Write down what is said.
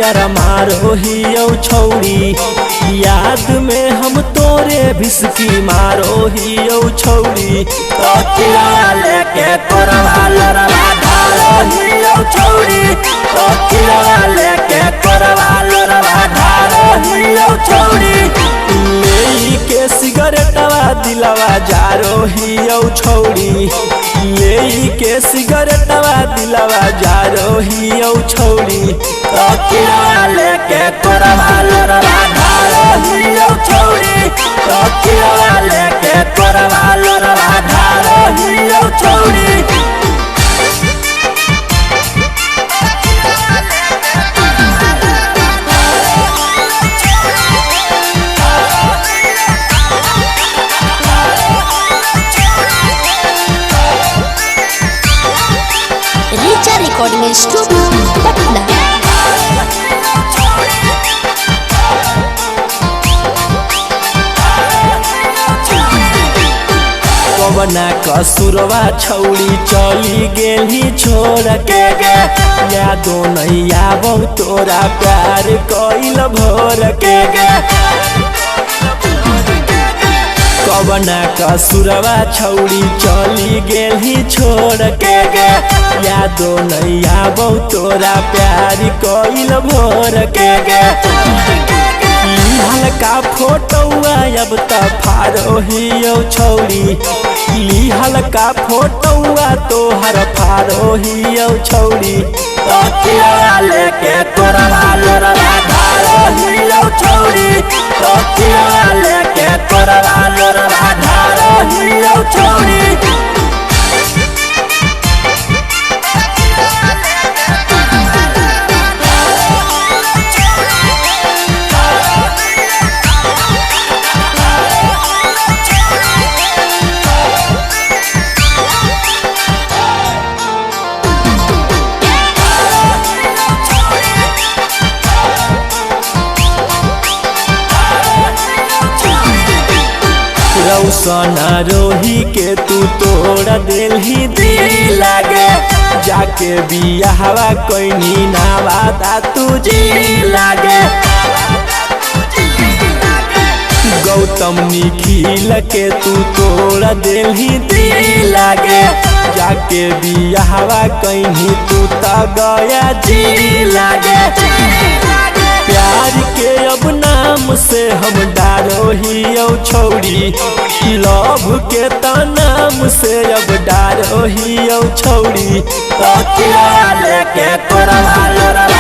यार मारो हियो छौड़ी याद में हम तोरे भिसकी मारो हियो छौड़ी तकिया लेके कोरवा लोरवा धारो हियो छौड़ी तकिया लेके कोरवा लोरवा धारो हियो छौड़ी ले के सिगरेटवा दिलवा जारो हियो छौड़ी ले के सिगरेटवा दिलवा जारो हियो छौड़ी तकिया लेके कोरवा लोरवा धारो हियो छौड़ी तकिया लेके कोरवा लोरवा धारो हियो छौड़ी। Richa recording studio Patna. कवना कसुरवा छौड़ी चली गेली छोड़ के गे यादो नहीं आवो तोरा प्यार कइल भोर के गे कवना कसुरवा छौड़ी चली गेली छोड़ के गे यादो नहीं आवो तोरा प्यार कइल भोर के गे हल्का फोटोआ अब त फारो हियो छौड़ी ली हल्का फोटोआ तोहर फारो हियो छौड़ी तकिया लेके कोरवा लोरवा धारो हियो छौड़ी तकिया लेके कोरवा लोरवा धारो हियो छौड़ी। रौसना रोही के तू तोड़ दिल ही दिल लागे जाके बियाहवा कोई ना वादा तुझी लागे गौतम निखिल के तू तोड़ दिल ही दिल लागे जाके बियाहवा कहीं तू त गया जी लागे प्यार के अब नाम से हम डारो हियो छौड़ी लव के त नाम से अब डारो हियो छौड़ी तकिया लेके कोरवा लोरवा